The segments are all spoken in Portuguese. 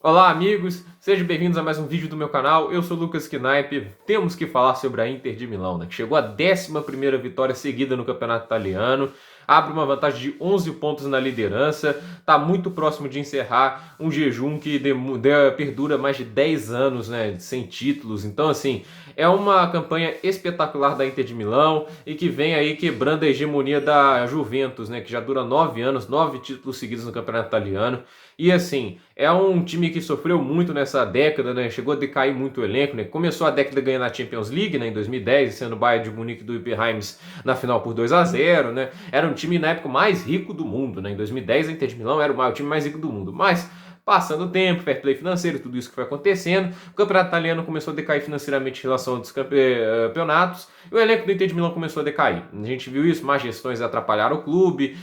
Olá, amigos, sejam bem-vindos a mais um vídeo do meu canal. Eu sou o Lucas Knaip. Temos que falar sobre a Inter de Milão, né, que chegou à 11ª vitória seguida no Campeonato Italiano, abre uma vantagem de 11 pontos na liderança, está muito próximo de encerrar um jejum que perdura mais de 10 anos, né, sem títulos. Então, assim, é uma campanha espetacular da Inter de Milão e que vem aí quebrando a hegemonia da Juventus, né, que já dura 9 anos, 9 títulos seguidos no Campeonato Italiano. E assim, é um time que sofreu muito nessa década, né? Chegou a decair muito o elenco, né? Começou a década ganhando a Champions League, né, em 2010, sendo o Bayern de Munique do Heims na final por 2-0, né? Era um time na época mais rico do mundo, né? Em 2010 a Inter de Milão era o time mais rico do mundo, mas passando o tempo, fair play financeiro, tudo isso que foi acontecendo, o campeonato italiano começou a decair financeiramente em relação a outros campeonatos, e o elenco do Inter de Milão começou a decair. A gente viu isso, más gestões atrapalharam o clube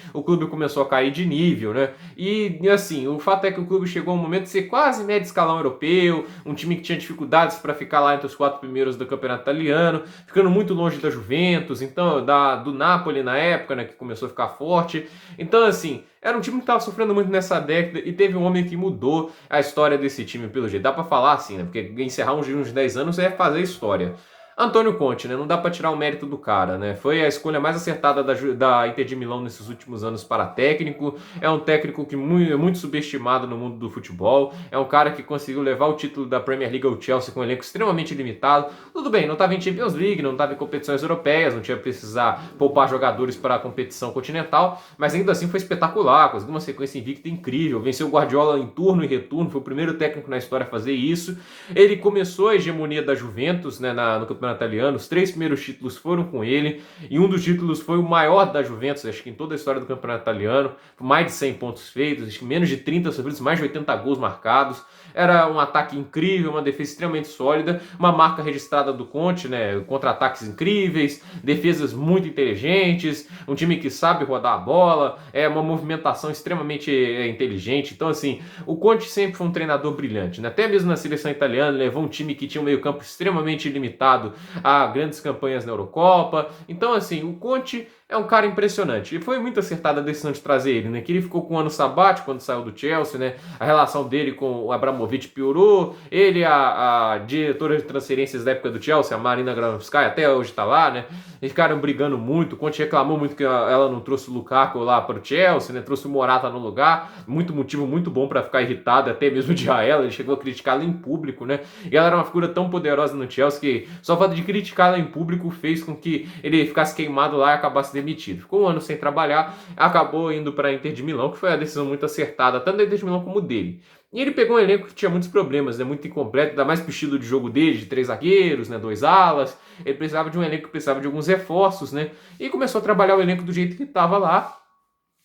começou a cair de nível, né? E assim, o fato é que o clube chegou a um momento de ser quase médio escalão europeu, um time que tinha dificuldades para ficar lá entre os 4 primeiros do campeonato italiano, ficando muito longe da Juventus, então do Napoli na época, né, que começou a ficar forte. Então, assim, era um time que estava sofrendo muito nessa década e teve um homem que mudou a história desse time, pelo jeito. Dá para falar assim, né? Porque encerrar uns 10 anos é fazer história. Antônio Conte, né? Não dá para tirar o mérito do cara, né? Foi a escolha mais acertada da Inter de Milão nesses últimos anos para técnico. É um técnico que é muito subestimado no mundo do futebol. É um cara que conseguiu levar o título da Premier League ao Chelsea com um elenco extremamente limitado. Tudo bem, não estava em Champions League, não estava em competições europeias, não tinha que precisar poupar jogadores para a competição continental, mas ainda assim foi espetacular, conseguiu uma sequência invicta incrível, venceu o Guardiola em turno e retorno, foi o primeiro técnico na história a fazer isso. Ele começou a hegemonia da Juventus, né, no campeonato italiano, os 3 primeiros títulos foram com ele, e um dos títulos foi o maior da Juventus, acho que em toda a história do campeonato italiano, mais de 100 pontos feitos, acho que menos de 30 sofridos, mais de 80 gols marcados. Era um ataque incrível, uma defesa extremamente sólida, uma marca registrada do Conte, né, contra-ataques incríveis, defesas muito inteligentes, um time que sabe rodar a bola, uma movimentação extremamente inteligente. Então, assim, o Conte sempre foi um treinador brilhante, né? Até mesmo na seleção italiana, levou um time que tinha um meio-campo extremamente limitado a grandes campanhas na Eurocopa. Então, assim, o Conte é um cara impressionante. E foi muito acertada a decisão de trazer ele, né? Que ele ficou com um ano sabático quando saiu do Chelsea, né? A relação dele com o Abramovich piorou. Ele, a diretora de transferências da época do Chelsea, a Marina Granovskaya, até hoje está lá, né? Eles ficaram brigando muito. O Conte reclamou muito que ela não trouxe o Lukaku lá para o Chelsea, né? Trouxe o Morata no lugar. Muito motivo muito bom para ficar irritado, até mesmo de ela. Ele chegou a criticá-la em público, né? E ela era uma figura tão poderosa no Chelsea que só o fato de criticá-la em público fez com que ele ficasse queimado lá e acabasse demitido. Ficou um ano sem trabalhar, acabou indo para a Inter de Milão, que foi a decisão muito acertada, tanto da Inter de Milão como dele. E ele pegou um elenco que tinha muitos problemas, né, muito incompleto, ainda mais pro estilo de jogo dele, de 3 zagueiros, né, 2 alas. Ele precisava de um elenco que precisava de alguns reforços, né? E começou a trabalhar o elenco do jeito que estava lá.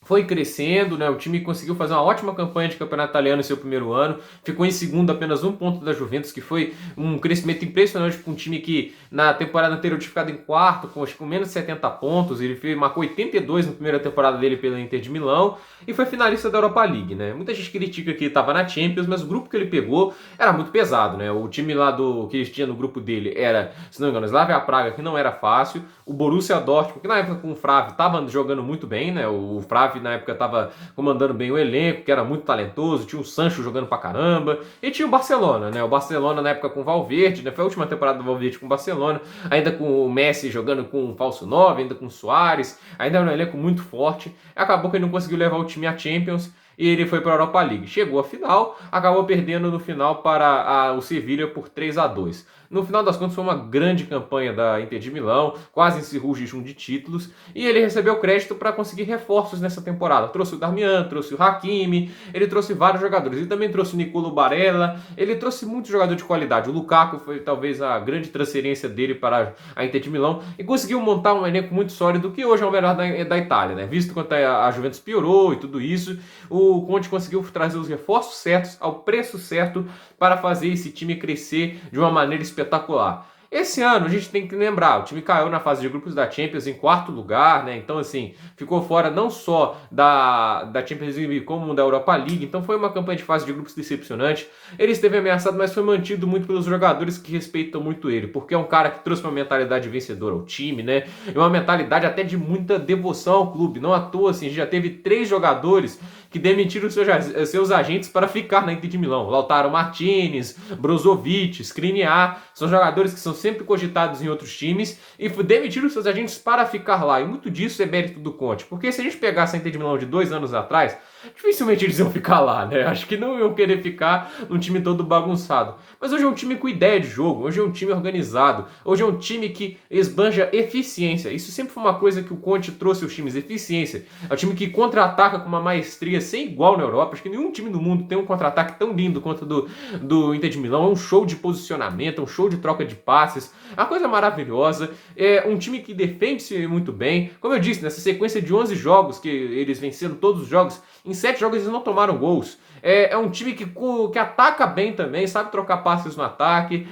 Foi crescendo, né? O time conseguiu fazer uma ótima campanha de campeonato italiano em seu primeiro ano, ficou em segundo, apenas 1 ponto da Juventus, que foi um crescimento impressionante para um time que na temporada anterior tinha ficado em quarto, com menos de 70 pontos. Ele marcou 82 na primeira temporada dele pela Inter de Milão e foi finalista da Europa League, né? Muita gente critica que estava na Champions, mas o grupo que ele pegou era muito pesado, né? O time lá que ele tinha no grupo dele era, se não me engano, Slavia Praga, que não era fácil, o Borussia Dortmund, que na época com o Flávio estava jogando muito bem, né? O Flávio na época estava comandando bem o elenco, que era muito talentoso, tinha o Sancho jogando pra caramba, e tinha o Barcelona, né? O Barcelona na época com o Valverde, né? Foi a última temporada do Valverde com o Barcelona, ainda com o Messi jogando com um falso 9, ainda com o Suárez, ainda era um elenco muito forte. Acabou que ele não conseguiu levar o time à Champions e ele foi para a Europa League. Chegou à final, acabou perdendo no final para o Sevilla por 3-2. No final das contas foi uma grande campanha da Inter de Milão, quase encerrou o jejum de títulos, e ele recebeu crédito para conseguir reforços nessa temporada. Trouxe o Darmian, trouxe o Hakimi, ele trouxe vários jogadores. Ele também trouxe o Nicolo Barella, ele trouxe muito jogador de qualidade. O Lukaku foi talvez a grande transferência dele para a Inter de Milão e conseguiu montar um elenco muito sólido, que hoje é o melhor da Itália, né? Visto quanto a Juventus piorou e tudo isso, o Conte conseguiu trazer os reforços certos, ao preço certo, para fazer esse time crescer de uma maneira espetacular. Esse ano a gente tem que lembrar, o time caiu na fase de grupos da Champions em 4º lugar, né? Então, assim, ficou fora não só da Champions League como da Europa League. Então foi uma campanha de fase de grupos decepcionante. Ele esteve ameaçado, mas foi mantido muito pelos jogadores que respeitam muito ele, porque é um cara que trouxe uma mentalidade vencedora ao time, né? E uma mentalidade até de muita devoção ao clube. Não à toa, assim, já teve 3 jogadores que demitiram seus agentes para ficar na Inter de Milão. Lautaro Martinez, Brozovic, Skriniar, são jogadores que são sempre cogitados em outros times e demitiram seus agentes para ficar lá. E muito disso é mérito do Conte, porque se a gente pegasse a Inter de Milão de 2 anos atrás, dificilmente eles iam ficar lá, né? Acho que não iam querer ficar num time todo bagunçado. Mas hoje é um time com ideia de jogo, hoje é um time organizado, hoje é um time que esbanja eficiência. Isso sempre foi uma coisa que o Conte trouxe aos times, eficiência. É um time que contra-ataca com uma maestria sem igual na Europa. Acho que nenhum time do mundo tem um contra-ataque tão lindo quanto do Inter de Milão. É um show de posicionamento, é um show de troca de passes, é uma coisa maravilhosa. É um time que defende-se muito bem. Como eu disse, nessa sequência de 11 jogos, que eles venceram todos os jogos, em 7 jogos eles não tomaram gols. É um time que ataca bem também, sabe trocar passes no ataque,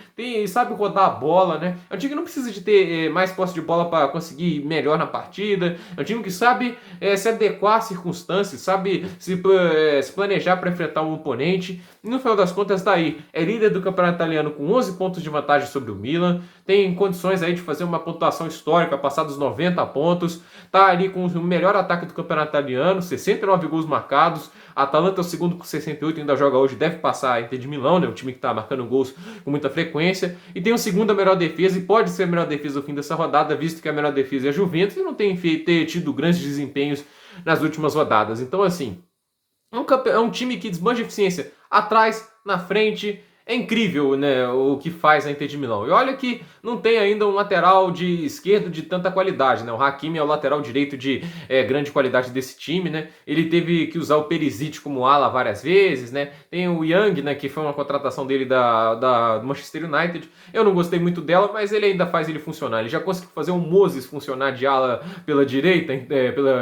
sabe rodar a bola, né? É um time que não precisa de ter mais posse de bola para conseguir ir melhor na partida. É um time que sabe se adequar às circunstâncias, sabe se planejar para enfrentar um oponente. E no final das contas, tá aí. É líder do campeonato italiano com 11 pontos de vantagem sobre o Milan. Tem condições aí de fazer uma pontuação histórica, passar dos 90 pontos. Tá ali com o melhor ataque do campeonato italiano, 69 gols marcados. A Atalanta é o segundo com 68, ainda joga hoje, deve passar a Inter de Milão, né? O time que está marcando gols com muita frequência. E tem o segundo a melhor defesa, e pode ser a melhor defesa no fim dessa rodada, visto que a melhor defesa é a Juventus e não tem tido grandes desempenhos nas últimas rodadas. Então, assim, é um time que desbanja eficiência atrás, na frente. É incrível, né, o que faz a Inter de Milão. E olha que não tem ainda um lateral de esquerdo de tanta qualidade, né? O Hakimi é o lateral direito de grande qualidade desse time, né? Ele teve que usar o Perisic como ala várias vezes, né? Tem o Young, né, que foi uma contratação dele da Manchester United. Eu não gostei muito dela, mas ele ainda faz ele funcionar. Ele já conseguiu fazer o Moses funcionar de ala pela direita.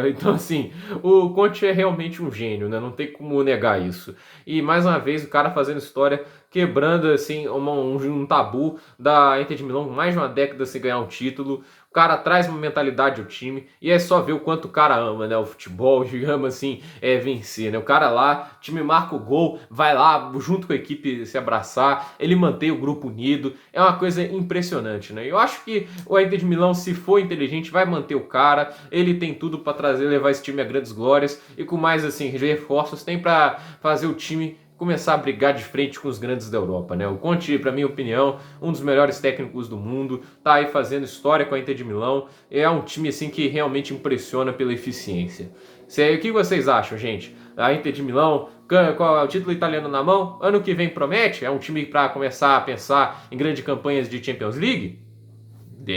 Então, assim, o Conte é realmente um gênio, né? Não tem como negar isso. E, mais uma vez, o cara fazendo história, quebrando assim um tabu da Inter de Milão, mais de uma década sem ganhar um título. O cara traz uma mentalidade ao time e é só ver o quanto o cara ama, né, o futebol, e ama assim, vencer, né? O cara lá, o time marca o gol, vai lá junto com a equipe se abraçar, ele mantém o grupo unido, é uma coisa impressionante, né? Eu acho que o Inter de Milão, se for inteligente, vai manter o cara, ele tem tudo para levar esse time a grandes glórias e com mais assim reforços tem para fazer o time começar a brigar de frente com os grandes da Europa, né? O Conte, para minha opinião, um dos melhores técnicos do mundo, tá aí fazendo história com a Inter de Milão, é um time assim que realmente impressiona pela eficiência. O que vocês acham, gente? A Inter de Milão, com o título italiano na mão, ano que vem promete? É um time para começar a pensar em grandes campanhas de Champions League?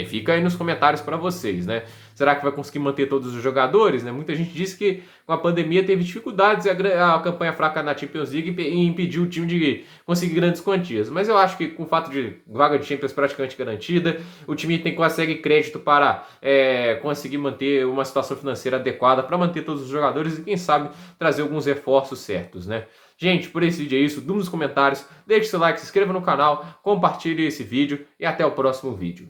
Fica aí nos comentários para vocês, né? Será que vai conseguir manter todos os jogadores, né? Muita gente disse que com a pandemia teve dificuldades, a campanha fraca na Champions League impediu o time de conseguir grandes quantias. Mas eu acho que com o fato de vaga de Champions praticamente garantida, o time consegue crédito para conseguir manter uma situação financeira adequada para manter todos os jogadores e quem sabe trazer alguns reforços certos, né? Gente, por esse vídeo é isso. Durma nos comentários, deixe seu like, se inscreva no canal, compartilhe esse vídeo e até o próximo vídeo.